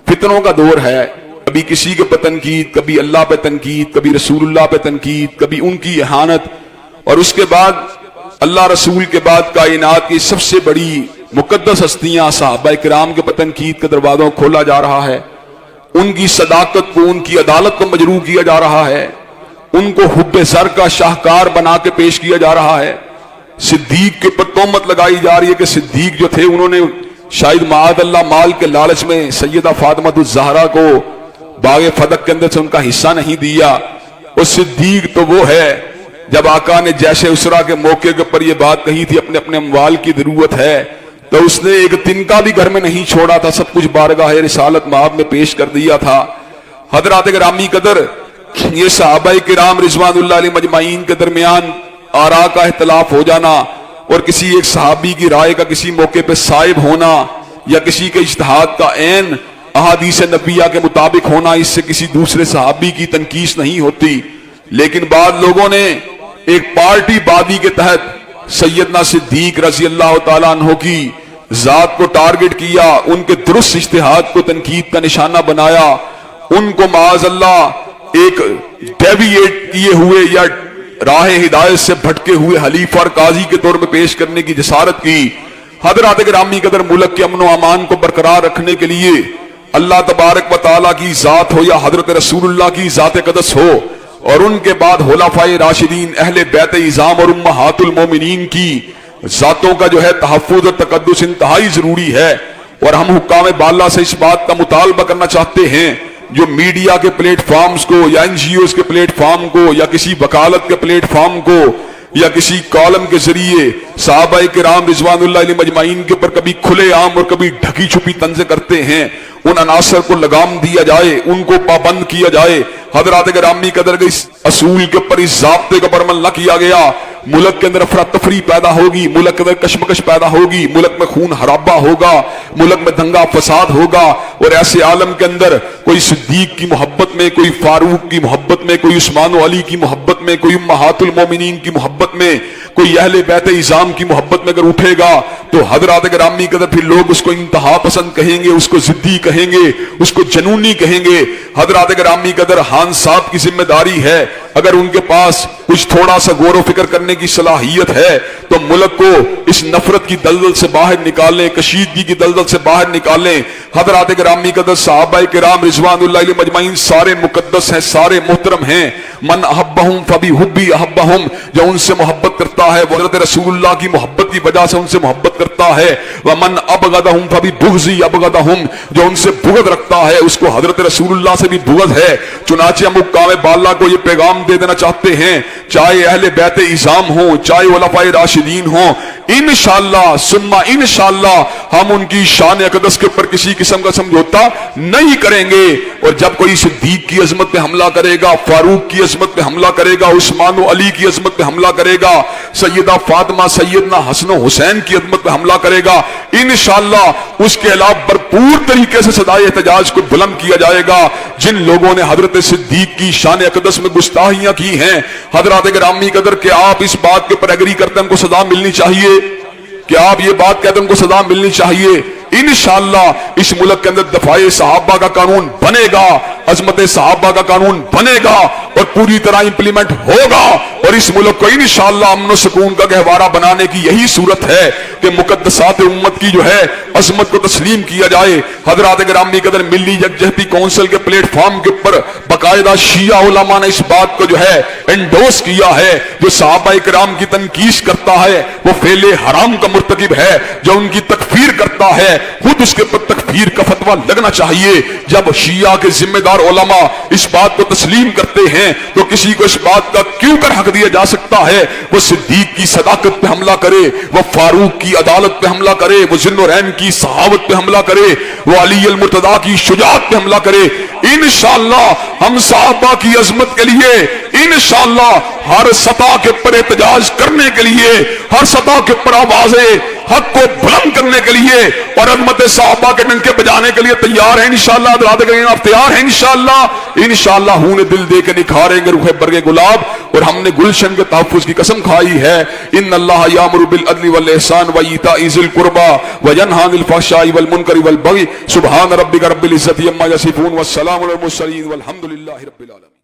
فتنوں کا دور ہے، کبھی کسی کے پہ تنقید، کبھی اللہ پہ تنقید، کبھی رسول اللہ پہ تنقید، کبھی ان کی اہانت، اور اس کے بعد اللہ رسول کے بعد کائنات کی سب سے بڑی مقدس ہستیاں صحابہ کرام کے پہ تنقید کے دروازوں کھولا جا رہا ہے، ان کی صداقت کو، ان کی عدالت کو مجروح کیا جا رہا ہے، ان کو حب زر کا شاہکار بنا کے پیش کیا جا رہا ہے، صدیق کے پر تہمت لگائی جا رہی ہے کہ صدیق جو تھے انہوں نے شاید معاذ اللہ مال کے لالچ میں سیدہ فاطمہ الزہرا کو باغ فدق کے اندر سے ان کا حصہ نہیں دیا۔ اور صدیق تو وہ ہے جب آقا نے جیش اسرا کے موقع کے پر یہ بات کہی تھی اپنے اپنے اموال کی ضرورت ہے، تو اس نے ایک تنکا بھی گھر میں نہیں چھوڑا تھا، سب کچھ بارگاہ رسالت مآب میں پیش کر دیا تھا۔ حضرات گرامی قدر، یہ صحابہ کرام رضوان اللہ علیہ مجمعین کے درمیان آراء کا اختلاف ہو جانا اور کسی ایک صحابی کی رائے کا کسی موقع پہ صائب ہونا یا کسی کے اجتہاد کا عین احادیث نبویہ کے مطابق ہونا، اس سے کسی دوسرے صحابی کی تنقیص نہیں ہوتی، لیکن بعض لوگوں نے ایک پارٹی بادی کے تحت سیدنا صدیق رضی اللہ تعالیٰ عنہ کی ذات کو ٹارگٹ کیا، ان کے درست اجتہاد کو تنقید کا نشانہ بنایا، ان کو معاذ اللہ ایک ڈیویٹ کیے ہوئے یا راہ ہدایت سے بھٹکے ہوئے حلیفہ اور قاضی کے طور پہ پیش کرنے کی جسارت کی۔ حضرات گرامی قدر، ملک کے امن و امان کو برقرار رکھنے کے لیے اللہ تبارک و تعالیٰ کی ذات ہو یا حضرت رسول اللہ کی ذات قدس ہو، اور ان کے بعد خلفائے راشدین اہل بیت عظام اور امہات المومنین کی ذاتوں کا جو ہے تحفظ اور تقدس انتہائی ضروری ہے۔ اور ہم حکام بالا سے اس بات کا مطالبہ کرنا چاہتے ہیں، جو میڈیا کے پلیٹ فارمز کو یا این جی اوز کے پلیٹ فارم کو یا کسی وکالت کے پلیٹ فارم کو یا کسی کالم کے ذریعے صحابہ کرام رضوان اللہ علیہ مجمعین کے پر کبھی کھلے عام اور کبھی ڈھکی چھپی طنزیں کرتے ہیں، ان عناصر کو لگام دیا جائے، ان کو پابند کیا جائے۔ حضرات گرامی قدر کے اس اصول کے پر، اس ضابطے کا پر عمل نہ کیا گیا، ملک کے اندر افراتفری پیدا ہوگی، ملک کے اندر کشمکش پیدا ہوگی، ملک میں خون خرابہ ہوگا، ملک میں دنگا فساد ہوگا، اور ایسے عالم کے اندر کوئی صدیق کی محبت میں، کوئی فاروق کی محبت میں، کوئی عثمان و علی کی محبت میں، کوئی امہات المومنین کی محبت میں، کوئی اہل بیت عظام کی محبت میں اگر اٹھے گا تو حضرات گرامی قدر پھر لوگ اس کو انتہا پسند کہیں گے، اس کو ضدی کہیں گے، اس کو جنونی کہیں گے۔ حضرات گرامی قدر، خان صاحب کی ذمہ داری ہے، اگر ان کے پاس کچھ تھوڑا سا غور و فکر کرنے کی صلاحیت ہے تو ملک کو اس نفرت کی دلدل سے باہر نکالیں، کشیدگی کی دلدل سے باہر نکالیں۔ حضرات گرامی قدر، صحابہ کرام رضوان اللہ علیہ مجمعین سارے مقدس ہیں، سارے محترم ہیں۔ من احبہم فبحبی احبہم، جو ان سے محبت کرتا ہے وہ حضرت رسول اللہ کی محبت کی وجہ سے ان سے محبت کرتا ہے۔ ومن ابغضہم فببغضی ابغضہم، جو ان سے بغض رکھتا ہے اس کو حضرت رسول اللہ سے بھی بغض ہے۔ چنانچہ ہم حکام بالا کو یہ پیغام دے دینا چاہتے ہیں، چاہے اہل بیت عظام ہوں، چاہے خلفائے راشدین ہوں، انشاءاللہ ثم انشاءاللہ ہم ان کی شان اقدس کے اوپر کسی قسم کا سمجھوتا نہیں کریں گے۔ اور جب کوئی صدیق کی عظمت پہ حملہ کرے گا، فاروق کی عظمت پہ حملہ کرے گا، عثمان و علی کی عظمت پہ حملہ کرے گا، سیدہ فاطمہ سیدنا حسن و حسین کی عظمت پہ حملہ کرے گا، انشاءاللہ اس کے علاوہ بھرپور طریقے سے صدائے احتجاج کو بلند کیا جائے گا۔ جن لوگوں نے حضرت صدیق کی شان اقدس میں گستاخیاں کی ہیں، حضرات گرامی قدر، کہ آپ اس بات کے پر اگری کرتے ہیں ان کو سزا ملنی چاہیے، کہ آپ یہ بات کہتے ہیں ان کو سزا ملنی چاہیے۔ انشاءاللہ اس ملک کے اندر دفاع صحابہ کا قانون بنے گا، عظمت صحابہ کا قانون بنے گا اور پوری طرح امپلیمنٹ ہوگا، اور اس ملک کو انشاءاللہ امن و سکون کا گہوارہ بنانے کی یہی صورت ہے کہ مقدسات امت کی جو ہے عظمت کو تسلیم کیا جائے۔ حضرات گرامی قدر، ملی یکجہتی کونسل کے پلیٹ فارم کے اوپر باقاعدہ شیعہ علماء نے اس بات کو جو ہے انڈوس کیا ہے، جو صحابہ کرام کی تنقید کرتا ہے وہ فعل حرام کا مرتکب ہے، جو ان کی تکفیر کرتا ہے خود اس کے پر تکفیر کا فتویٰ لگنا چاہیے۔ جب شیعہ کے ذمہ دار علماء اس بات کو تسلیم کرتے ہیں تو کسی کو اس بات کا کیوں کر حق دیا جا سکتا ہے وہ صدیق کی صداقت پہ حملہ کرے، وہ فاروق کی عدالت پہ حملہ کرے، وہ ذی النورین کی صحابت پہ حملہ کرے، وہ علی المرتضیٰ کی شجاعت پہ حملہ کرے۔ انشاءاللہ ہم صحابہ کی عظمت کے لیے انشاءاللہ ہر سطح کے پر احتجاج کرنے کے لیے، ہر سطح کے پر آوازیں حق کو بلند کرنے کے لیے اور عظمت صحابہ کے ڈنکے بجانے کے لیے تیار ہیں انشاءاللہ؟ حضرات کریم آپ تیار ہیں انشاءاللہ؟ انشاءاللہ ہوں نے دل دے کے نکھاریں گے روح برگ گلاب، اور ہم نے گلشن کے تحفظ کی قسم کھائی ہے، ان اللہ یامر بالعدل والاحسان وایتاء ذی القربى وینھی عن الفحشاء والمنکر والبغی سبحان ربک رب العزۃ عما یصفون والسلام علی المرسلین والحمد للہ رب العالمین۔